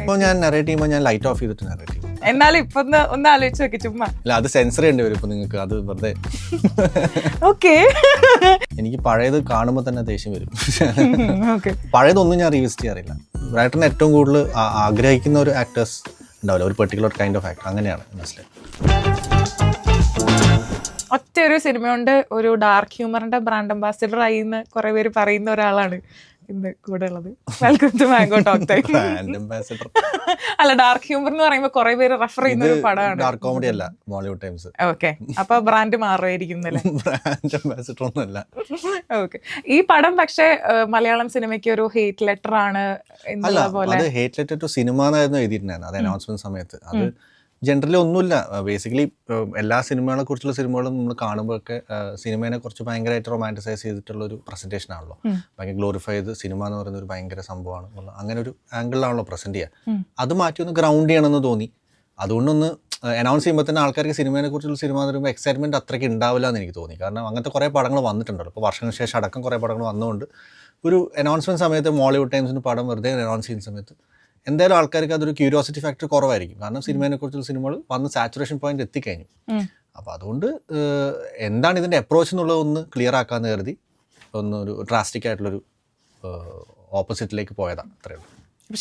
ഇപ്പൊ ഞാൻ നറേറ്റ് ചെയ്യുമ്പോൾ ഞാൻ ലൈറ്റ് ഓഫ് ചെയ്തിട്ട് നറേറ്റ് ചെയ്യും. എന്നാലും ഇപ്പൊ ഒന്ന് ആലോചിച്ച് നോക്കി ചുമ്മാ. അല്ല, അത് സെൻസർ ചെയ്യേണ്ടി വരും ഇപ്പൊ നിങ്ങൾക്ക്, അത് വെറുതെ. ഓക്കെ. എനിക്ക് പഴയത് കാണുമ്പോൾ തന്നെ ദേഷ്യം വരും. പഴയതൊന്നും ഞാൻ റീവിസിറ്റ് ചെയ്യാറില്ല. റൈറ്ററിന് ഏറ്റവും കൂടുതൽ ആഗ്രഹിക്കുന്ന ഒരു ആക്ടേഴ്സ് ഉണ്ടാവില്ല, ഒരു പെർട്ടിക്കുലർ കൈൻഡ് ഓഫ് ആക്ടർ, അങ്ങനെയാണ് മനസ്സിലായി. ഒറ്റ ഒരു സിനിമ കൊണ്ട് ഒരു ഡാർക്ക് ഹ്യൂമറിന്റെ ബ്രാൻഡ് അംബാസിഡർ ആയി എന്ന് കുറെ പേര് പറയുന്ന ഒരാളാണ് ഇന്ന് കൂടെ ഉള്ളത്. Welcome to Mango Talk Time. അല്ല, ഡാർക്ക് ഹ്യൂമർ എന്ന് പറയുമ്പോൾ കുറെ പേര് റെഫർ ചെയ്യുന്ന ഒരു പടമാണ്. ഡാർക്ക് കോമഡി അല്ല, മോളിവുഡ് ടൈംസ്. ഓക്കെ, അപ്പൊ ബ്രാൻഡ് മാറുമായിരിക്കും. ബ്രാൻഡ് അംബാസിഡർ ഒന്നുമല്ല. ഓക്കെ, ഈ പടം പക്ഷേ മലയാളം സിനിമയ്ക്ക് ഒരു ഹേറ്റ് ലെറ്റർ ആണ് എന്നുള്ള പോലെ. അത് ഹേറ്റ് ലെറ്റർ ടു സിനിമ എന്നായിരുന്നു എഴുതിയിട്ടുണ്ടായിരുന്നു അത് അനൗൺസ്മെന്റ് സമയത്ത്. അത് ജനറലി ഒന്നുമില്ല. ബേസിക്കലി എല്ലാ സിനിമകളെ കുറിച്ചുള്ള സിനിമകളും നമ്മൾ കാണുമ്പോഴൊക്കെ സിനിമയെ കുറിച്ച് ഭയങ്കരമായിട്ട് റൊമാൻറ്റിസൈസ് ചെയ്തിട്ടുള്ള ഒരു പ്രസന്റേഷൻ ആണല്ലോ. ഭയങ്കര ഗ്ലോറിഫൈ ചെയ്ത് സിനിമ എന്ന് പറയുന്ന ഒരു ഭയങ്കര സംഭവമാണ്, അങ്ങനെ ഒരു ആംഗിളിലാണല്ലോ പ്രസന്റ് ചെയ്യുക. അത് മാറ്റി ഒന്ന് ഗ്രൗണ്ട് ചെയ്യണമെന്ന് തോന്നി. അതുകൊണ്ടൊന്ന് അനൗൺസ് ചെയ്യുമ്പോൾ തന്നെ ആൾക്കാർക്ക് സിനിമയെ കുറിച്ചുള്ള സിനിമ എന്ന് പറയുമ്പോൾ എക്സൈറ്റ്മെന്റ് അത്രയ്ക്ക് ഉണ്ടാവില്ല എന്ന് എനിക്ക് തോന്നി. കാരണം അങ്ങനത്തെ കുറേ പടങ്ങൾ വന്നിട്ടുണ്ടല്ലോ. ഇപ്പോൾ വർഷങ്ങൾക്ക് ശേഷം അടക്കം കുറേ പടങ്ങൾ വന്നുകൊണ്ട് ഒരു അനൗൺസ്മെന്റ് സമയത്ത് മോളിവുഡ് ടൈംസിന് പടം വെറുതെ അനൗൺസ് ചെയ്യുന്ന സമയത്ത് എന്തായാലും ആൾക്കാർക്ക് അതൊരു ക്യൂരിയോസിറ്റി ഫാക്ടർ കുറവായിരിക്കും. കാരണം സിനിമയെ കുറിച്ചുള്ള സിനിമകൾ വന്ന് സാച്ചുറേഷൻ പോയിന്റ് എത്തിക്കഴിഞ്ഞു. അപ്പോൾ അതുകൊണ്ട് എന്താണ് ഇതിൻ്റെ അപ്രോച്ച് എന്നുള്ളത് ഒന്ന് ക്ലിയർ ആക്കാമെന്ന് കരുതി ഒരു ഡ്രാസ്റ്റിക് ആയിട്ടുള്ളൊരു ഓപ്പോസിറ്റിലേക്ക് പോയതാണ്. അത്രയേ ഉള്ളൂ.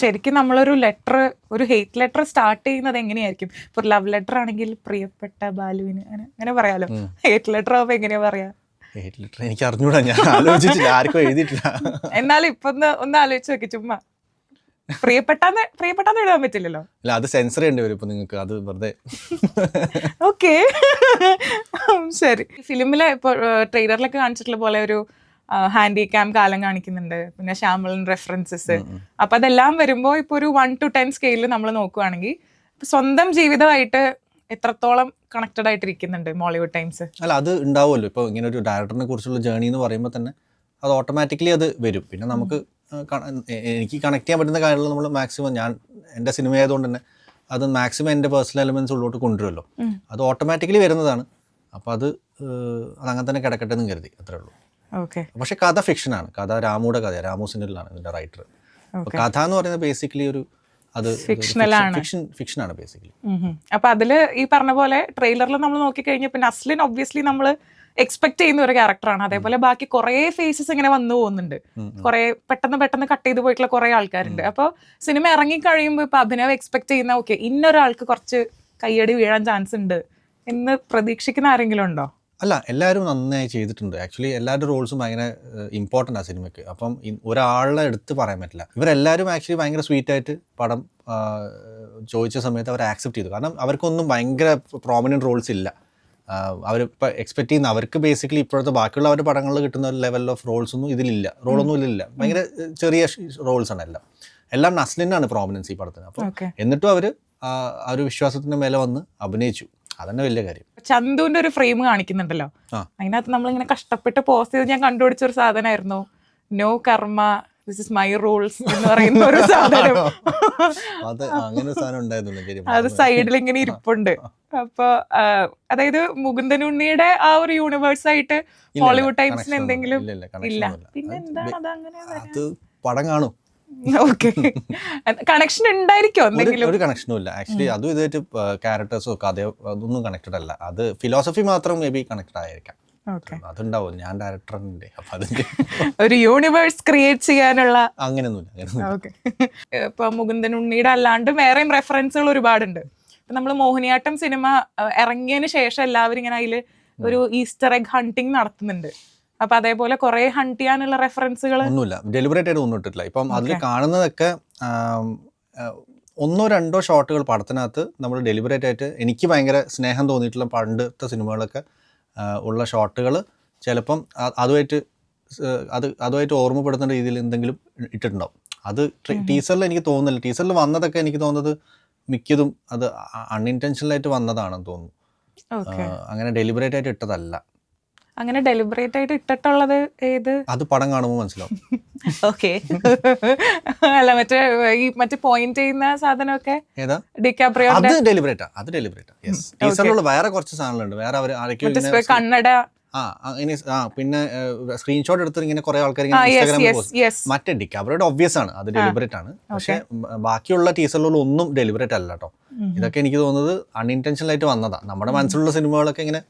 ശരിക്കും നമ്മളൊരു ലെറ്റർ, ഒരു ഹെയ്റ്റ് ലെറ്റർ സ്റ്റാർട്ട് ചെയ്യുന്നത് എങ്ങനെയായിരിക്കും? ഇപ്പോൾ ലവ് ലെറ്റർ ആണെങ്കിൽ പ്രിയപ്പെട്ട ബാലുവിന് അങ്ങനെ പറയാലോ. ഹെയ്റ്റ് ലെറ്റർ ആവുമ്പോൾ എങ്ങനെയാ പറയാ? ഹെയ്റ്റ് ലെറ്റർ എനിക്ക് അറിഞ്ഞൂടാ, ഞാൻ ആലോചിച്ചിട്ടില്ല, ആർക്കും എഴുതിയിട്ടില്ല. എന്നാലും ഇപ്പൊ ഒന്ന് ആലോചിച്ച് നോക്കി ചുമ്മാ. പ്രിയപ്പെട്ടാന്ന് എഴുതാൻ പറ്റില്ലല്ലോ. അല്ല, അത് സെൻസർ ചെയ്യേണ്ടി വരും ഇപ്പൊ നിങ്ങൾക്ക്, അത് വെറുതെ. ഓക്കെ, ശരി. ഫിലിമിലെ ഇപ്പോൾ ട്രെയിലറിലൊക്കെ കാണിച്ചിട്ടുള്ള പോലെ ഒരു ഹാൻഡി ക്യാം കാലം കാണിക്കുന്നുണ്ട്, പിന്നെ ശ്യാമളൻ റെഫറൻസസ്. അപ്പൊ അതെല്ലാം വരുമ്പോൾ ഇപ്പൊ ഒരു 1 to 10 സ്കെയിലിൽ നമ്മൾ നോക്കുവാണെങ്കിൽ സ്വന്തം ജീവിതമായിട്ട് എത്രത്തോളം കണക്റ്റഡ് ആയിട്ടിരിക്കുന്നുണ്ട് മോളിവുഡ് ടൈംസ്? അല്ല, അത് ഉണ്ടാവുമല്ലോ. ഇപ്പോൾ ഇങ്ങനെ ഒരു ഡയറക്ടറിനെ കുറിച്ചുള്ള ജേർണി എന്ന് പറയുമ്പോൾ തന്നെ അത് ഓട്ടോമാറ്റിക്കലി അത് വരും. പിന്നെ നമുക്ക് എനിക്ക് കണക്ട് ചെയ്യാൻ പറ്റുന്ന കാര്യങ്ങൾ നമ്മൾ മാക്സിമം, ഞാൻ എൻ്റെ സിനിമ ആയതുകൊണ്ട് തന്നെ അത് മാക്സിമം എൻ്റെ പേഴ്സണൽ എലമെൻറ്റ്സ് ഉള്ളോട്ട് കൊണ്ടുവരുമല്ലോ. അത് ഓട്ടോമാറ്റിക്കലി വരുന്നതാണ്. അപ്പോൾ അതങ്ങനെ തന്നെ കിടക്കട്ടെ എന്ന് കരുതി, അത്രേ ഉള്ളൂ. ഓക്കെ. പക്ഷെ കഥ ഫിക്ഷനാണ്. കഥ രാമുയുടെ കഥയാണ്, രാമു സിനിമയിലാണ് ഇതിൻ്റെ റൈറ്റർ. അപ്പോൾ കഥ എന്ന് പറയുന്നത് ബേസിക്കലി അത് ഫിക്ഷനാണ് ബേസിക്കലി. അപ്പൊ അതില് ഈ പറഞ്ഞ പോലെ ട്രെയിലറിൽ നമ്മൾ നോക്കിക്കഴിഞ്ഞാൽ പിന്നെ നസ്ലിൻ ഒബ്വിയസ്ലി നമ്മൾ എക്സ്പെക്ട് ചെയ്യുന്ന ഒരു ക്യാരക്ടറാണ്. അതേപോലെ ബാക്കി കുറെ ഫേസസ് ഇങ്ങനെ വന്നു പോകുന്നുണ്ട്, കുറെ പെട്ടെന്ന് കട്ട് ചെയ്ത് പോയിട്ടുള്ള കുറെ ആൾക്കാരുണ്ട്. അപ്പോൾ സിനിമ ഇറങ്ങി കഴിയുമ്പോൾ ഇപ്പൊ അഭിനവ് എക്സ്പെക്ട് ചെയ്യുന്ന ഓക്കെ ഇന്നൊരാൾക്ക് കുറച്ച് കയ്യടി വീഴാൻ ചാൻസ് ഉണ്ട് എന്ന് പ്രതീക്ഷിക്കുന്ന ആരെങ്കിലും ഉണ്ടോ? അല്ല, എല്ലാവരും നന്നായി ചെയ്തിട്ടുണ്ട്. ആക്ച്വലി എല്ലാവരുടെ റോൾസും ഭയങ്കര ഇമ്പോർട്ടൻ്റ് ആ സിനിമയ്ക്ക്. അപ്പം ഒരാളെ എടുത്ത് പറയാൻ പറ്റില്ല. ഇവരെല്ലാവരും ആക്ച്വലി ഭയങ്കര സ്വീറ്റായിട്ട് പടം ചോദിച്ച സമയത്ത് അവർ ആക്സെപ്റ്റ് ചെയ്തു. കാരണം അവർക്കൊന്നും ഭയങ്കര പ്രോമിനൻറ്റ് റോൾസ് ഇല്ല. അവരിപ്പോൾ എക്സ്പെക്ട് ചെയ്യുന്ന, അവർക്ക് ബേസിക്കലി ഇപ്പോഴത്തെ ബാക്കിയുള്ള അവരുടെ പടങ്ങളിൽ കിട്ടുന്ന ഒരു ലെവൽ ഓഫ് റോൾസ് ഒന്നും ഇതിലില്ല. റോളൊന്നും ഇതിലില്ല, ഭയങ്കര ചെറിയ റോൾസാണ് എല്ലാം നസ്ലിനാണ് പ്രോമിനൻസ് ഈ പടത്തിന്. അപ്പോൾ എന്നിട്ടും അവർ ആ ഒരു വിശ്വാസത്തിൻ്റെ മേലെ വന്ന് അഭിനയിച്ചു. അതന്നെ വലിയ കാര്യം. ചന്തുവിന്റെ ഒരു ഫ്രെയിം കാണിക്കുന്നുണ്ടല്ലോ, അതിനകത്ത് നമ്മളിങ്ങനെ കഷ്ടപ്പെട്ട് പോസ്റ്റ് ചെയ്ത് ഞാൻ കണ്ടുപിടിച്ച ഒരു സാധനമായിരുന്നു നോ കർമ്മ ദിസ് ഇസ് മൈ റൂൾസ് എന്ന് പറയുന്ന ഒരു സാധനം. അത് സൈഡിൽ ഇങ്ങനെ ഇരിപ്പുണ്ട്. അപ്പൊ അതായത് മുകുന്ദൻ ഉണ്ണിയുടെ ആ ഒരു യൂണിവേഴ്സ് ആയിട്ട് ഹോളിവുഡ് ടൈംസിന് എന്തെങ്കിലും ഇല്ല. പിന്നെ എന്താണ് അത് അങ്ങനെ പടം കാണും. ഓക്കെ, കണക്ഷൻ ഉണ്ടായിരിക്കോ? എന്തെങ്കിലും ഒരു കണക്ഷനും ഇല്ല ആക്ച്വലി. അതും ഇതായിട്ട് ക്യാരക്ടേഴ്സോ കഥയോ അതൊന്നും കണക്റ്റഡ് അല്ല. അത് ഫിലോസഫി മാത്രം മേ ബി കണക്റ്റഡ് ആയിരിക്കാം. അതുണ്ടാവും, ഞാൻ ഡയറക്ടറിന്റെ. അപ്പൊ അതിന്റെ ഒരു യൂണിവേഴ്സ് ക്രിയേറ്റ് ചെയ്യാനുള്ള അങ്ങനെയൊന്നുമില്ല. ഓക്കെ. ഇപ്പൊ മുകുന്ദൻ ഉണ്ണിയുടെ അല്ലാണ്ട് വേറെയും റെഫറൻസുകൾ ഒരുപാടുണ്ട്. ഇപ്പൊ നമ്മള് മോഹിനിയാട്ടം സിനിമ ഇറങ്ങിയതിന് ശേഷം എല്ലാവരും ഇങ്ങനെ അതില് ഒരു ഈസ്റ്റർ എഗ് ഹണ്ടിങ് നടത്തുന്നുണ്ട്. അപ്പൊ അതേപോലെ കുറെ ഹണ്ട് ചെയ്യാനുള്ള റെഫറൻസുകൾ ഒന്നുമില്ല, ഡെലിബറേറ്റ് ആയിട്ട് ഒന്നും ഇട്ടിട്ടില്ല. ഇപ്പം അതിൽ കാണുന്നതൊക്കെ 1-2 ഷോട്ടുകൾ പടത്തിനകത്ത് നമ്മൾ ഡെലിബറേറ്റ് ആയിട്ട്, എനിക്ക് ഭയങ്കര സ്നേഹം തോന്നിയിട്ടുള്ള പണ്ടത്തെ സിനിമകളൊക്കെ ഉള്ള ഷോട്ടുകൾ ചിലപ്പം അതുമായിട്ട് ഓർമ്മപ്പെടുത്തുന്ന രീതിയിൽ എന്തെങ്കിലും ഇട്ടിട്ടുണ്ടാവും. അത് ടീസറിൽ എനിക്ക് തോന്നുന്നില്ല. ടീസറിൽ വന്നതൊക്കെ എനിക്ക് തോന്നുന്നത് മിക്കതും അത് അൺഇൻറ്റൻഷനലായിട്ട് വന്നതാണെന്ന് തോന്നുന്നു. അങ്ങനെ ഡെലിബറേറ്റ് ആയിട്ട് ഇട്ടതല്ല. അങ്ങനെ ഡെലിബറേറ്റ് ആയിട്ട് ഇട്ടിട്ടുള്ളത് ഏത്? അത് പടം കാണുമ്പോൾ മനസ്സിലാവും. ഓക്കെ. അല്ല, മറ്റേ പോയിന്റ് ചെയ്യുന്ന സാധനമൊക്കെ ഡിക്കാപ്രിയോ അത് ഡെലിബറേറ്റാ. ടീസറിലുള്ള വേറെ കുറച്ച് സാധനങ്ങളുണ്ട്. വേറെ അവർ കണ്ണട ഇനി പിന്നെ സ്ക്രീൻഷോട്ട് എടുത്തിട്ട് ഇങ്ങനെ കുറെ ആൾക്കാർ ഇൻസ്റ്റാഗ്രാമിൽ പോസ്റ്റ്. മറ്റേ ഡിക്കാബ്രോയുടെ ഒബ്വിയസ് ആണ്, അത് ഡെലിബറേറ്റ് ആണ്. പക്ഷെ ബാക്കിയുള്ള ടീസറിലുള്ള ഒന്നും ഡെലിബറേറ്റ് അല്ല കേട്ടോ. ഇതൊക്കെ എനിക്ക് തോന്നുന്നത് അൺഇൻറ്റൻഷനൽ ആയിട്ട് വന്നതാ. നമ്മുടെ മനസ്സിലുള്ള സിനിമകളൊക്കെ ഇങ്ങനെ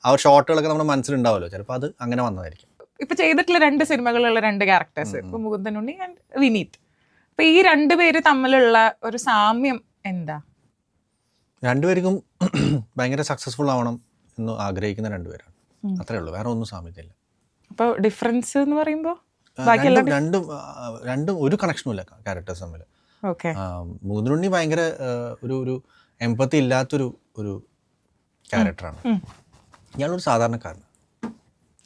ആ ഷോട്ടുകളൊക്കെ നമ്മുടെ മനസ്സിലുണ്ടാവുമല്ലോ, ചിലപ്പോൾ അത് അങ്ങനെ വന്നതായിരിക്കും. ഇപ്പൊ ചെയ്തിട്ടുള്ള 2 സിനിമകളിലുള്ള 2 ക്യാരക്ടേഴ്സ്, ഇപ്പൊ മുകുന്ദൻ ഉണ്ണി ആൻഡ് വിനീത്. അപ്പൊ ഈ 2 പേര് തമ്മിലുള്ള ഒരു സാമ്യം എന്താ? രണ്ടുപേർക്കും ഭയങ്കര സക്സസ്ഫുൾ ആവണം എന്ന് ആഗ്രഹിക്കുന്ന 2 പേരാണ്, അത്രേ ഉള്ളൂ. വേറെ ഒന്നും സാമ്യതയില്ല. അപ്പോൾ ഡിഫറൻസ് എന്ന് പറയുമ്പോൾ രണ്ടും ഒരു കണക്ഷനും ഇല്ല ക്യാരക്ടേഴ്സ് തമ്മിൽ. ഓക്കെ. മുകുന്ദനുണ്ണി ഭയങ്കര ഒരു എംപത്തി ഇല്ലാത്തൊരു ക്യാരക്ടറാണ്. ഇയാളൊരു സാധാരണക്കാരനാണ്.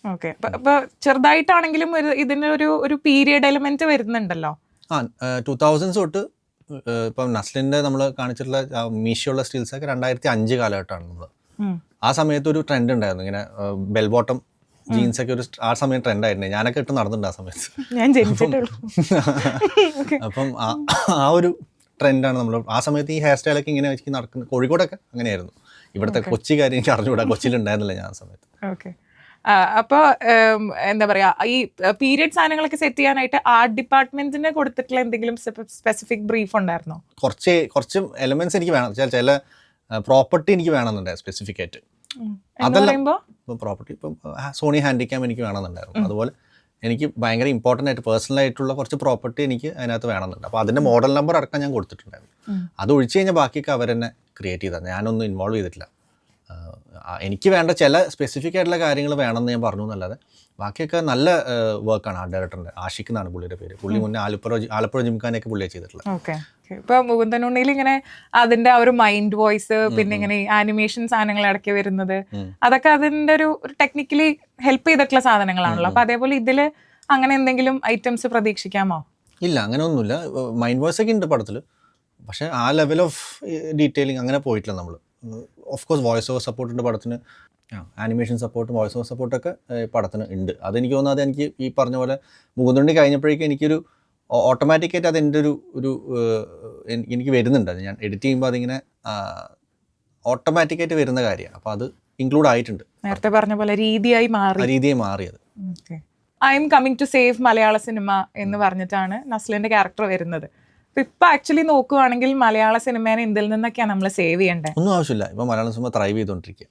ഓക്കെ. അപ്പൊ ചെറുതായിട്ടാണെങ്കിലും ഇതിനൊരു പീരിയഡ് എലിമെന്റ് വരുന്നുണ്ടല്ലോ. 2000s തൊട്ട് ഇപ്പം നസ്ലിൻ്റെ നമ്മൾ കാണിച്ചിട്ടുള്ള മീശയുള്ള സ്റ്റിൽസൊക്കെ 2005 കാലഘട്ടമാണ്. നമ്മൾ ആ സമയത്ത് ഒരു ട്രെൻഡ് ഉണ്ടായിരുന്നു, ഇങ്ങനെ ബെൽ ബോട്ടം ജീൻസ് ഒക്കെ ആ സമയം ട്രെൻഡായിരുന്നു. ഞാനൊക്കെ ഇട്ട് നടന്നിട്ടുണ്ട് ആ സമയത്ത്. ഞാൻ ജനിച്ചിട്ടുള്ളൂ. അപ്പം ആ ഒരു ട്രെൻഡാണ് നമ്മൾ ആ സമയത്ത് ഈ ഹെയർ സ്റ്റൈലൊക്കെ ഇങ്ങനെ വെച്ച് നടക്കുന്നത്. കോഴിക്കോടൊക്കെ അങ്ങനെയായിരുന്നു. ഇവിടുത്തെ കൊച്ചി കാര്യം എനിക്ക് അറിഞ്ഞുകൂടാ, കൊച്ചിയിലുണ്ടായിരുന്നില്ല ഞാൻ ആ സമയത്ത്. ഓക്കെ. അപ്പോൾ എന്താ പറയാ, ഈ പീരിയഡ് സാധനങ്ങളൊക്കെ സെറ്റ് ചെയ്യാനായിട്ട് ആർട്ട് ഡിപ്പാർട്ട്മെന്റിന് കൊടുത്തിട്ടുള്ള എന്തെങ്കിലും സ്പെസിഫിക് ബ്രീഫ് ഉണ്ടായിരുന്നോ? കുറച്ച് എലമെന്റ്സ് എനിക്ക് വേണം. ചില പ്രോപ്പർട്ടി എനിക്ക് വേണമെന്നുണ്ടായിരുന്നു സ്പെസിഫിക് ആയിട്ട്. അതെല്ലാം ഇപ്പം പ്രോപ്പർട്ടി, ഇപ്പം സോണി ഹാൻഡിക്യാം എനിക്ക് വേണമെന്നുണ്ടായിരുന്നു. അതുപോലെ എനിക്ക് ഭയങ്കര ഇമ്പോർട്ടൻ്റ് ആയിട്ട് പേഴ്സണൽ ആയിട്ടുള്ള കുറച്ച് പ്രോപ്പർട്ടി എനിക്ക് അതിനകത്ത് വേണമെന്നുണ്ട്. അപ്പോൾ അതിൻ്റെ മോഡൽ നമ്പർ അടക്കം ഞാൻ കൊടുത്തിട്ടുണ്ടായിരുന്നു. അത് ഒഴിച്ച് കഴിഞ്ഞാൽ ബാക്കിയൊക്കെ അവരെന്നെ ക്രിയേറ്റ് ചെയ്തത്, ഞാനൊന്നും ഇൻവോൾവ് ചെയ്തിട്ടില്ല. എനിക്ക് വേണ്ട ചില സ്പെസിഫിക് ആയിട്ടുള്ള കാര്യങ്ങൾ വേണമെന്ന് ഞാൻ പറഞ്ഞു എന്നല്ലാതെ ബാക്കിയൊക്കെ നല്ല വർക്കാണ് ആർട്ട് ഡയറക്ടറിൻ്റെ. ആഷിഖ് എന്നാണ് പുള്ളിയുടെ പേര്. പുള്ളി മുന്നേ ആലപ്പുഴ ജിംഖാനയൊക്കെ പുള്ളിയെ ചെയ്തിട്ടുള്ളത്. ഓക്കെ. ഇപ്പൊ മുകുന്ദൻ ഉണ്ണിയിൽ ഇങ്ങനെ അതിന്റെ ആ ഒരു മൈൻഡ് വോയിസ്, പിന്നെ ഇങ്ങനെ ആനിമേഷൻ സാധനങ്ങൾ ഇടയ്ക്ക് വരുന്നത്, അതൊക്കെ അതിന്റെ ഒരു ടെക്നിക്കലി ഹെൽപ്പ് ചെയ്തിട്ടുള്ള സാധനങ്ങളാണല്ലോ. അപ്പൊ അതേപോലെ ഇതില് അങ്ങനെ എന്തെങ്കിലും ഐറ്റംസ് പ്രതീക്ഷിക്കാമോ? ഇല്ല, അങ്ങനെ ഒന്നുമില്ല. മൈൻഡ് വോയിസ് ഒക്കെ ഉണ്ട് പടത്തിൽ, പക്ഷെ ആ ലെവൽ ഓഫ് ഡീറ്റെയിലിംഗ് അങ്ങനെ പോയിട്ടില്ല നമ്മൾ. ഓഫ് കോഴ്സ് വോയിസ് ഓവർ സപ്പോർട്ടിൻ്റെ പടത്തിന് ആനിമേഷൻ സപ്പോർട്ടും വോയിസ് ഓവർ സപ്പോർട്ടൊക്കെ പടത്തിന് ഉണ്ട്. അതെനിക്ക് തോന്നുന്നത് എനിക്ക് ഈ പറഞ്ഞ പോലെ മുകുന്ദുണ്ണി കഴിഞ്ഞപ്പോഴേക്കും എനിക്കൊരു ഓട്ടോമാറ്റിക്കായിട്ട് അത് എൻ്റെ ഒരു എനിക്ക് വരുന്നുണ്ട്. അത് ഞാൻ എഡിറ്റ് ചെയ്യുമ്പോൾ അതിങ്ങനെ ഓട്ടോമാറ്റിക്കായിട്ട് വരുന്ന കാര്യമാണ്. അപ്പോൾ അത് ഇൻക്ലൂഡ് ആയിട്ടുണ്ട്. നേരത്തെ പറഞ്ഞ പോലെ രീതിയായി മാറിയത്. I am coming to save Malayala cinema എന്ന് പറഞ്ഞിട്ടാണ് നസ്ലിന്റെ ക്യാരക്ടർ വരുന്നത്. ഇപ്പൊ ആക്ച്വലി നോക്കുവാണെങ്കിൽ മലയാള സിനിമേനെ എന്തിൽ നിന്നൊക്കെയാണ് നമ്മൾ സേവ് ചെയ്യേണ്ടത്? ഒന്നും ആവശ്യമില്ല. ഇപ്പൊ മലയാള സിനിമ ത്രൈവ് ചെയ്തോണ്ടിരിക്കുക.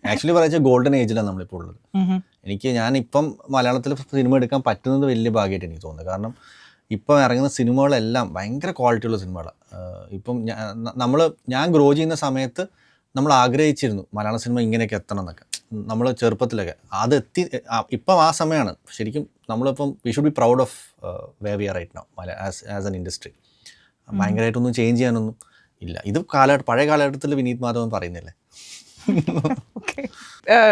ആക്ച്വലി പറയുക ഗോൾഡൻ ഏജിലാണ് നമ്മളിപ്പോൾ ഉള്ളത്. ഞാനിപ്പം മലയാളത്തിൽ സിനിമ എടുക്കാൻ പറ്റുന്നത് വലിയ ഭാഗ്യമായിട്ട് എനിക്ക് തോന്നുന്നത്. കാരണം ഇപ്പം ഇറങ്ങുന്ന സിനിമകളെല്ലാം ഭയങ്കര ക്വാളിറ്റിയുള്ള സിനിമകളാണ്. ഇപ്പം ഞാൻ ഗ്രോ ചെയ്യുന്ന സമയത്ത് നമ്മൾ ആഗ്രഹിച്ചിരുന്നു മലയാള സിനിമ ഇങ്ങനെയൊക്കെ എത്തണം എന്നൊക്കെ, നമ്മൾ ചെറുപ്പത്തിലൊക്കെ. അതെത്തി ഇപ്പം ആ സമയമാണ് ശരിക്കും നമ്മളിപ്പം we should be proud of where we are right now as an industry. ഭയങ്കരമായിട്ടൊന്നും ചേഞ്ച് ചെയ്യാനൊന്നും ഇല്ല. ഇത് പഴയ കാലഘട്ടത്തിൽ വിനീത് മാധവൻ പറയുന്നില്ലേ.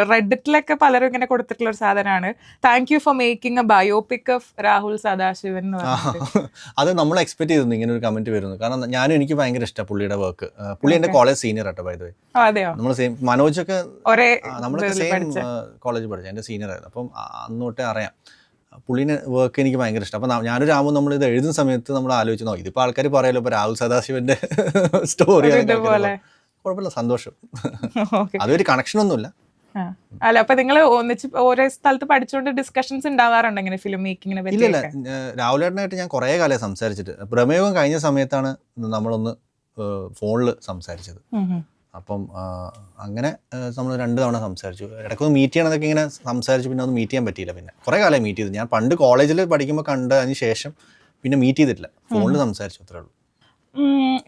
റെഡിറ്റിലൊക്കെ പലരും ഇങ്ങനെ കൊടുത്തിട്ടുള്ള ഒരു സാധനമാണ്, thank you for making A biopic of Rahul Sadasivan. അത് നമ്മൾ എക്സ്പെക്ട് ചെയ്തിരുന്നു ഇങ്ങനെ ഒരു കമന്റ് വരുന്നു. കാരണം എനിക്ക് ഭയങ്കര ഇഷ്ടമാണ് പുള്ളിയുടെ വർക്ക്. പുള്ളി എന്റെ കോളേജ് സീനിയർ ആട്ടോ, ബൈ ദ വേ. നമ്മൾ സെയിം, മനോജൊക്കെ നമ്മളൊക്കെ സെയിം കോളേജ് പഠിച്ച എന്റെ സീനിയർ ആയിരുന്നു. അപ്പം അന്ന് തൊട്ടേ അറിയാം പുള്ളിനെ വർക്ക് എനിക്ക് ഭയങ്കര ഇഷ്ടം. അപ്പം ഞാനൊരു രാമു നമ്മൾ ഇത് എഴുതുന്ന സമയത്ത് നമ്മൾ ആലോചിച്ചു, ഇതിപ്പോൾ ആൾക്കാർ പറയാലോ ഇപ്പോൾ രാഹുൽ സദാശിവന്റെ സ്റ്റോറി, കുഴപ്പമില്ല, സന്തോഷം. അതൊരു കണക്ഷൻ ഒന്നുമില്ല. അല്ല, അപ്പൊ നിങ്ങൾ ഒന്നിച്ച് ഓരോ സ്ഥലത്ത് പഠിച്ചുകൊണ്ട് ഡിസ്കഷൻസ് ഉണ്ടാവാറുണ്ട് ഇങ്ങനെ ഫിലിം മേക്കിങ്ങിനെ പറ്റി? ഇല്ല, രാഹുലേട്ടനായിട്ട് ഞാൻ കുറേ കാലം സംസാരിച്ചിട്ട്, പ്രമേയം കഴിഞ്ഞ സമയത്താണ് നമ്മളൊന്ന് ഫോണിൽ സംസാരിച്ചത്. അപ്പം അങ്ങനെ നമ്മൾ 2 തവണ സംസാരിച്ചു. ഇടയ്ക്കൊന്ന് മീറ്റ് ചെയ്യണമെന്നൊക്കെ ഇങ്ങനെ സംസാരിച്ചു, പിന്നെ ഒന്ന് മീറ്റ് ചെയ്യാൻ പറ്റിയില്ല. പിന്നെ കുറേ കാലം മീറ്റ് ചെയ്തു. ഞാൻ പണ്ട് കോളേജിൽ പഠിക്കുമ്പോൾ കണ്ടതിന് ശേഷം പിന്നെ മീറ്റ് ചെയ്തിട്ടില്ല, ഫോണിൽ സംസാരിച്ചു, അത്രേ ഉള്ളൂ.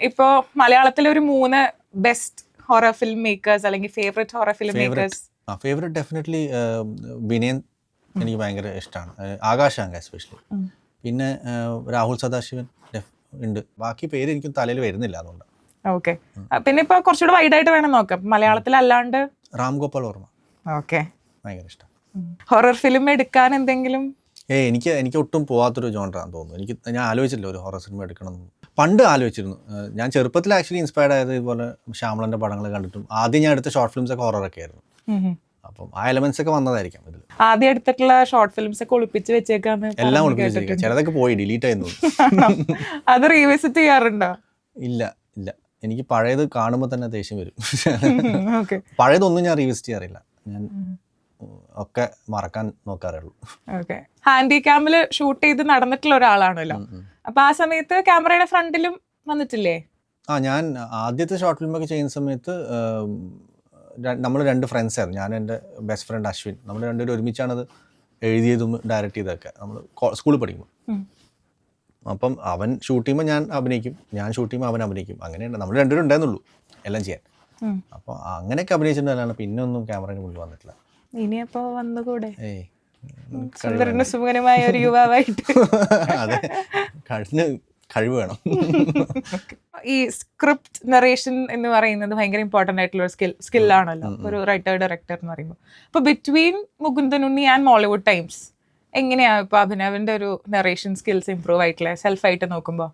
ഇപ്പോ മലയാളത്തിലെ ഒരു 3 ബെസ്റ്റ് ഹൊറർ ഫിലിം മേക്കേഴ്സ് അല്ലെങ്കിൽ favourite horror film makers? Favourite definitely Vinayan എനിക്ക് ഭയങ്കര ഇഷ്ടമാണ്, ആകാശാങ്ക എസ്പെഷ്യലി. പിന്നെ രാഹുൽ സദാശിവൻ ഉണ്ട്. ബാക്കി പേര് എനിക്ക് തലയിൽ വരുന്നില്ല, അതുകൊണ്ട്. ഓക്കെ. പിന്നെ ഇപ്പൊ കുറച്ചുകൂടെ വൈഡായിട്ട് വേണം നോക്കാം, മലയാളത്തിൽ അല്ലാണ്ട് രാം ഗോപാൽ വർമ്മ. ഓക്കെ, ഭയങ്കര ഇഷ്ടം. ഹൊറർ ഫിലിം എടുക്കാൻ എന്തെങ്കിലും? എനിക്ക് ഒട്ടും പോവാത്തൊരു ജോണറാന്ന് തോന്നുന്നു. ഞാൻ ആലോചിച്ചില്ല ഒരു ഹൊറർ സിനിമ എടുക്കണം. പണ്ട് ആലോചിച്ചിരുന്നു. ഞാൻ ചെറുപ്പത്തിൽ ആക്ച്വലി ഇൻസ്പയർഡ് ആയത് ഇതുപോലെ ശ്യാമളന്റെ പടങ്ങൾ കണ്ടിട്ടും. ആദ്യം ഞാൻ എടുത്ത ഷോർട്ട് ഫിലിംസ് ഒക്കെ ഹൊററൊക്കെ ആയിരുന്നു. അപ്പം ആ എലമെന്റ്സ് ഒക്കെ വന്നതായിരിക്കാം ഇതിൽ. ആദ്യം എടുത്തിട്ടുള്ള ഷോർട്ട് ഫിലിംസ് ഒക്കെ ഒളിപ്പിച്ച് വെച്ചേക്കാന്ന്? എല്ലാം ഒളിപ്പിച്ച് വെച്ചേക്കാം. ചിലതൊക്കെ പോയി ഡിലീറ്റ് ആയിരുന്നു. അത് റീവിസിറ്റ് ചെയ്യാറുണ്ടോ? ഇല്ല, എനിക്ക് പഴയത് കാണുമ്പോൾ തന്നെ ദേഷ്യം വരും. പഴയതൊന്നും ഞാൻ റീവിസിറ്റ് ചെയ്യാറില്ല. ഞാൻ ഒക്കെ മറക്കാൻ നോക്കാറുള്ളൂ. ഓക്കെ. ഹാൻഡി ക്യാമിൽ ഷൂട്ട് ചെയ്ത് നടന്നിട്ടുള്ള ഒരാളാണല്ലോ. അപ്പൊ ആ സമയത്ത് ക്യാമറയുടെ ഫ്രണ്ടിലും വന്നിട്ടില്ലേ? ഞാൻ ആദ്യത്തെ ഷോർട്ട് ഫിലിമൊക്കെ ചെയ്യുന്ന സമയത്ത് നമ്മൾ 2 ഫ്രണ്ട്സ് ആയിരുന്നു. ഞാൻ എൻ്റെ ബെസ്റ്റ് ഫ്രണ്ട് അശ്വിൻ, നമ്മൾ രണ്ടുപേരും ഒരുമിച്ചാണത് എഴുതിയതും ഡയറക്റ്റ് ചെയ്തതൊക്കെ നമ്മൾ സ്കൂളിൽ പഠിക്കുമ്പോൾ. അപ്പം അവൻ ഷൂട്ട് ചെയ്യുമ്പോൾ ഞാൻ അഭിനയിക്കും, ഞാൻ ഷൂട്ട് ചെയ്യുമ്പോൾ അവൻ അഭിനയിക്കും. അങ്ങനെയാണ് നമ്മൾ രണ്ടുപേരും ഉണ്ടായിരുന്നുള്ളൂ എല്ലാം ചെയ്യാൻ. അപ്പോൾ അങ്ങനെയൊക്കെ അഭിനയിച്ചിട്ടുണ്ടല്ലാണ് പിന്നെ ഒന്നും ക്യാമറയുടെ മുന്നിൽ വന്നിട്ടില്ല. ഇനിയപ്പോ വന്നുകൂടെ? ഏയ് സുന്ദരനും സുമുഖനുമായ ഒരു യുവാവായിട്ട്? അതെ, കഴിവ് വേണം. ഈ സ്ക്രിപ്റ്റ് നറേഷൻ എന്ന് പറയുന്നത് ഭയങ്കര ഇമ്പോർട്ടൻ്റ് ആയിട്ടുള്ള ഒരു സ്കില്ലാണല്ലോ ഒരു റൈറ്റർ ഡയറക്ടർ എന്ന് പറയുമ്പോൾ. അപ്പോൾ between Mukundan Unni and Mollywood times എങ്ങനെയാണ് ഇപ്പോൾ അഭിനവിൻ്റെ ഒരു നറേഷൻ സ്കിൽസ് ഇമ്പ്രൂവ് ആയിട്ടില്ലേ സെൽഫായിട്ട് നോക്കുമ്പോൾ?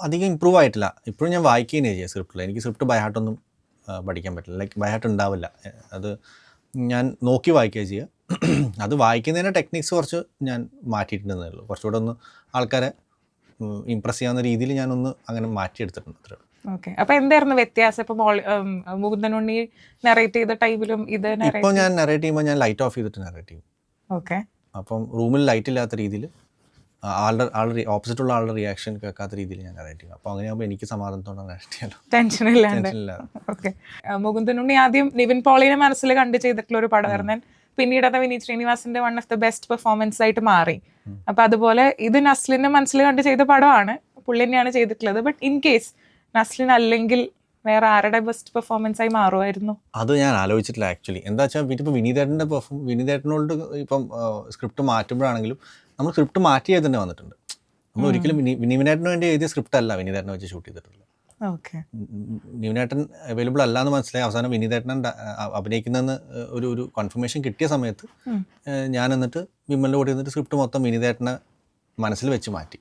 അധികം ഇമ്പ്രൂവ് ആയിട്ടില്ല. ഇപ്പോഴും ഞാൻ വായിക്കുകയും ചെയ്യാം സ്ക്രിപ്റ്റിൽ. എനിക്ക് സ്ക്രിപ്റ്റ് ബൈഹാർട്ടൊന്നും പഠിക്കാൻ പറ്റില്ല, ലൈക്ക് ബൈഹാർട്ട് ഉണ്ടാവില്ല. അത് ഞാൻ നോക്കി വായിക്കുകയും ചെയ്യുക. അത് വായിക്കുന്നതിൻ്റെ ടെക്നിക്സ് കുറച്ച് ഞാൻ മാറ്റിയിട്ടുണ്ടെന്നേ ഉള്ളൂ. കുറച്ചുകൂടെ ഒന്ന് ആൾക്കാരെ ഇംപ്രസ് ചെയ്യാവുന്ന രീതിയിൽ ഞാനൊന്ന് അങ്ങനെ മാറ്റിയെടുത്തിട്ടുണ്ട് അത്രേ ഉള്ളൂ. ഓക്കെ. അപ്പോൾ എന്തായിരുന്നു വ്യത്യാസം ഇപ്പോൾ മുകുന്ദൻ ഉണ്ണി നറേറ്റ് ചെയ്ത ടൈമിലും ഇത്? ഇപ്പോൾ ഞാൻ നറേറ്റ് ചെയ്യുമ്പോൾ ഞാൻ ലൈറ്റ് ഓഫ് ചെയ്തിട്ട് നറേറ്റ് ചെയ്യും. ഓക്കെ. അപ്പം റൂമിൽ ലൈറ്റ് ഇല്ലാത്ത രീതിയിൽ ആളുടെ ഓപ്പോസിറ്റുള്ള ആളുടെ റിയാക്ഷൻ കേൾക്കാത്ത രീതിയിൽ ഞാൻ നറേറ്റ് ചെയ്യും. അപ്പോൾ അങ്ങനെയാകുമ്പോൾ എനിക്ക് സമാധാനത്തോടെ നറേറ്റ് ചെയ്യാമല്ലോ, ടെൻഷനില്ലാതെ. ഓക്കെ. മുകുന്ദൻ ഉണ്ണി ആദ്യം നിവിൻ പോളിനെ മനസ്സിൽ കണ്ട് ചെയ്തിട്ടുള്ള ഒരു പടമായിരുന്നു. പിന്നീട് അത് വിനീത് ശ്രീനിവാസന്റെ one of the best performance ആയിട്ട് മാറി. അപ്പൊ അതുപോലെ ഇത് നസ്ലിന്റെ മനസ്സിൽ കണ്ട് ചെയ്ത പടമാണ്, പുള്ളി തന്നെയാണ് ചെയ്തിട്ടുള്ളത്. ബട്ട് ഇൻ കേസ് നസ്ലിൻ അല്ലെങ്കിൽ വേറെ ആരുടെ ബെസ്റ്റ് പെർഫോമൻസ് ആയി മാറുമായിരുന്നു? അത് ഞാൻ ആലോചിച്ചിട്ടില്ല ആക്ച്വലി. എന്താ വെച്ചാൽ ഇപ്പോൾ വിനീതേട്ടൻ്റെ വിനീതേട്ടനോട് ഇപ്പം സ്ക്രിപ്റ്റ് മാറ്റുമ്പോഴാണെങ്കിലും നമ്മൾ സ്ക്രിപ്റ്റ് മാറ്റി തന്നെ വന്നിട്ടുണ്ട്. നമ്മൾ ഒരിക്കലും വിനീതേട്ടന് വേണ്ടി എഴുതിയ സ്ക്രിപ്റ്റ് അല്ല വിനീതേട്ടനെ വെച്ച് ഷൂട്ട് ചെയ്തിട്ടുള്ളത്. നിവിനേട്ടൻ അവൈലബിൾ അല്ല എന്ന് മനസ്സിലായി അവസാനം വിനീതേട്ടൻ അഭിനയിക്കുന്നതെന്ന് ഒരു കൺഫർമേഷൻ കിട്ടിയ സമയത്ത് ഞാൻ എന്നിട്ട് വിമലിൻ്റെ കൂടെ ഇരുന്നിട്ട് സ്ക്രിപ്റ്റ് മൊത്തം വിനീതേട്ടനെ മനസ്സിൽ വെച്ച് മാറ്റി.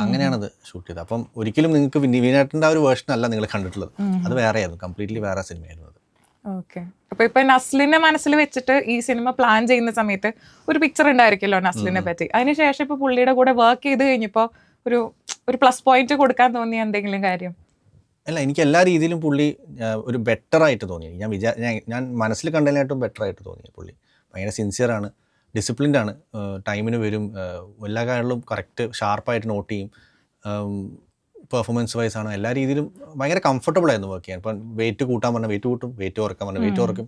അങ്ങനെയാണത് ഷൂട്ട് ചെയ്തത്. അപ്പം ഒരിക്കലും നിങ്ങൾക്ക് വിനീതേട്ടൻ്റെ ആ ഒരു വേർഷൻ അല്ല നിങ്ങൾ കണ്ടിട്ടുള്ളത്, അത് വേറെയായിരുന്നു, കംപ്ലീറ്റ്ലി വേറെ സിനിമയായിരുന്നു അത്. ഓക്കെ. അപ്പോൾ ഇപ്പം നസ്ലിനെ മനസ്സിൽ വെച്ചിട്ട് ഈ സിനിമ പ്ലാൻ ചെയ്യുന്ന സമയത്ത് ഒരു പിക്ചർ ഉണ്ടായിരിക്കുമല്ലോ നസ്ലിനെ പറ്റി. അതിനുശേഷം ഇപ്പോൾ പുള്ളിയുടെ കൂടെ വർക്ക് ചെയ്ത് കഴിഞ്ഞപ്പോൾ ഒരു പ്ലസ് പോയിന്റ് കൊടുക്കാൻ തോന്നിയ എന്തെങ്കിലും കാര്യം? അല്ല, എനിക്ക് എല്ലാ രീതിയിലും പുള്ളി ഒരു ബെറ്ററായിട്ട് തോന്നി. ഞാൻ മനസ്സിൽ കണ്ടതിനായിട്ടും ബെറ്ററായിട്ട് തോന്നി. പുള്ളി ഭയങ്കര സിൻസിയറാണ്, ഡിസിപ്ലിൻഡ് ആണ്, ടൈമിന് വരും, എല്ലാ കാര്യങ്ങളും കറക്റ്റ് ഷാർപ്പായിട്ട് നോട്ട് ചെയ്യും, പെർഫോമൻസ് വൈസ് ആണ്, എല്ലാ രീതിയിലും ഭയങ്കര കംഫർട്ടബിൾ ആയിരുന്നു വർക്ക് ചെയ്യാൻ. ഇപ്പം വെയിറ്റ് കൂട്ടാൻ പറഞ്ഞാൽ വെയിറ്റ് കൂട്ടും, വെയിറ്റ് കുറക്കാൻ പറഞ്ഞാൽ വെയിറ്റ് കുറയ്ക്കും.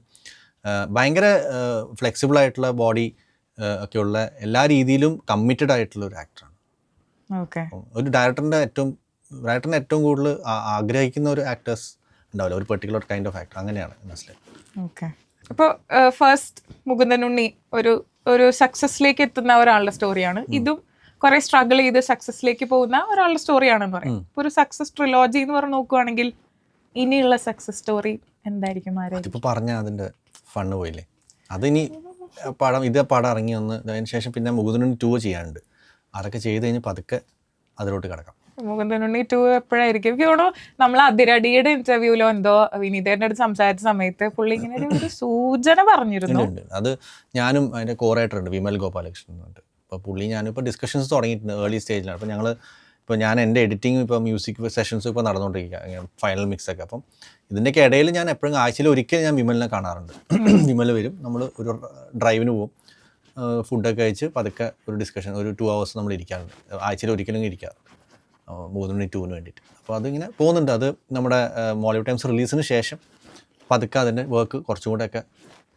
ഭയങ്കര ഫ്ലെക്സിബിൾ ആയിട്ടുള്ള ബോഡി ഒക്കെയുള്ള എല്ലാ രീതിയിലും കമ്മിറ്റഡ് ആയിട്ടുള്ള ഒരു ആക്ടറാണ്. ഓക്കെ. ഒരു ഡയറക്ടറിനെ ഏറ്റവും കൂടുതൽ ആഗ്രഹിക്കുന്ന ഒരു ആക്ടേഴ്സ് ഉണ്ടാവില്ല, ഒരു പെർട്ടിക്കുലർ കൈൻഡ് ഓഫ് ആക്ടർ, അങ്ങനെയാണ് മനസ്സിലായി. ഓക്കെ. അപ്പോൾ ഫസ്റ്റ് മുകുന്ദൻ ഉണ്ണി ഒരു സക്സസ്സിലേക്ക് എത്തുന്ന ഒരാളുടെ സ്റ്റോറിയാണ്. ഇതും കുറെ സ്ട്രഗിൾ ചെയ്ത് സക്സസ്സിലേക്ക് പോകുന്ന ഒരാളുടെ സ്റ്റോറിയാണെന്ന് പറയും. ഇപ്പോൾ ഒരു സക്സസ് ട്രിലോജി എന്ന് പറഞ്ഞ് നോക്കുകയാണെങ്കിൽ ഇനിയുള്ള സക്സസ് സ്റ്റോറി എന്തായിരിക്കും? ഇപ്പോൾ പറഞ്ഞാൽ അതിൻ്റെ ഫണ്ണ് പോയില്ലേ. അതിനി പടം ഇറങ്ങി വന്ന് അതിന് ശേഷം പിന്നെ മുകുന്ദൻ ഉണ്ണി 2 ചെയ്യാനുണ്ട്. അതൊക്കെ ചെയ്ത് കഴിഞ്ഞ് പതുക്കെ അതിലോട്ട് കിടക്കാം. മുകുന്ദൻ ഉണ്ണി 2 എപ്പോഴായിരിക്കും? എനിക്ക് തോന്നുന്നു നമ്മൾ അതിരടിയുടെ ഇന്റർവ്യൂലോ എന്തോ വിനീതേട്ടൻ്റെ അടുത്ത് സംസാരിച്ച സമയത്ത് പുള്ളി ഇങ്ങനെ ഒരു സൂചന പറഞ്ഞിരുന്നു. അത് ഞാനും അതിൻ്റെ കോറേറ്റർ ഉണ്ട് വിമൽ ഗോപാലകൃഷ്ണൻ ഉണ്ട്. അപ്പോൾ പുള്ളി ഞാനിപ്പോൾ ഡിസ്കഷൻസ് തുടങ്ങിയിട്ടുണ്ട്, ഏർലി സ്റ്റേജിലാണ്. അപ്പോൾ ഞാൻ എൻ്റെ എഡിറ്റിംഗ് ഇപ്പോൾ മ്യൂസിക് സെഷൻസ് ഇപ്പോൾ നടന്നുകൊണ്ടിരിക്കുക, ഫൈനൽ മിക്സൊക്കെ. അപ്പം ഇതിൻ്റെയൊക്കെ ഇടയിൽ ഞാൻ എപ്പോഴും ആഴ്ചയിൽ ഒരിക്കൽ ഞാൻ വിമലിനെ കാണാറുണ്ട്. വിമൽ വരും, നമ്മൾ ഒരു ഡ്രൈവിന് പോകും, ഫുഡൊക്കെ കഴിച്ച് പതുക്കെ ഒരു ഡിസ്കഷൻ, ഒരു 2 hours നമ്മൾ ഇരിക്കാറുണ്ട്, ആഴ്ചയിൽ ഒരിക്കലും ഇരിക്കാറുണ്ട് മുകുന്ദൻ ഉണ്ണി 2 വേണ്ടിയിട്ട്. അപ്പോൾ അതിങ്ങനെ പോകുന്നുണ്ട്. അത് നമ്മുടെ മോളിവുഡ് ടൈംസ് റിലീസിന് ശേഷം പതുക്കെ അതിൻ്റെ വർക്ക് കുറച്ചും കൂടെയൊക്കെ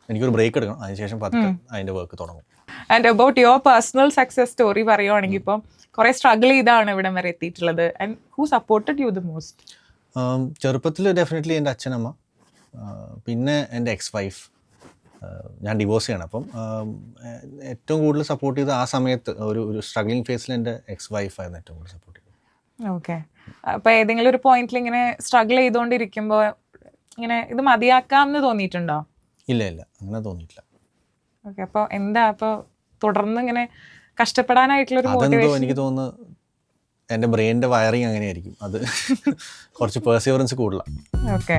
എനിക്കൊരു ബ്രേക്ക് എടുക്കണം, അതിനുശേഷം പതുക്കെ അതിൻ്റെ വർക്ക് തുടങ്ങും. And about your personal success story പറയുവാണെങ്കിൽ ഇപ്പം കുറേ സ്ട്രഗിൾ ചെയ്താണ് ഇവിടം വരെ എത്തിയിട്ടുള്ളത്. And who supported you the most? ചെറുപ്പത്തിൽ ഡെഫിനറ്റ്ലി എൻ്റെ അച്ഛനമ്മ, പിന്നെ എൻ്റെ ex-wife. ഞാൻ ഡിവോഴ്സ് ചെയ്യണം. അപ്പം ഏറ്റവും കൂടുതൽ സപ്പോർട്ട് ചെയ്ത് ആ സമയത്ത് ഒരു സ്ട്രഗ്ലിംഗ് ഫേസിൽ എൻ്റെ ex-wife ആയിരുന്നു ഏറ്റവും കൂടുതൽ സപ്പോർട്ട് ചെയ്തത്. ഓക്കെ. അപ്പോൾ ഏതെങ്കിലും ഒരു പോയിന്റിൽ ഇങ്ങനെ സ്ട്രഗിൾ ചെയ്തുകൊണ്ടിരിക്കുമ്പോൾ ഇങ്ങനെ ഇത് മതിയാക്കാമെന്ന് തോന്നിയിട്ടുണ്ടോ? ഇല്ല, അങ്ങനെ തോന്നിയിട്ടില്ല. ഓക്കെ. അപ്പോൾ എന്താ അപ്പോൾ തുടർന്ന് ഇങ്ങനെ കഷ്ടപ്പെടാനായിട്ടുള്ളൊരു അതെന്തോ എനിക്ക് തോന്നുന്നു എൻ്റെ ബ്രെയിനിൻ്റെ വയറിങ് അങ്ങനെയായിരിക്കും, അത് കുറച്ച് പെർസിവറൻസ് കൂടുതലാണ്. ഓക്കെ.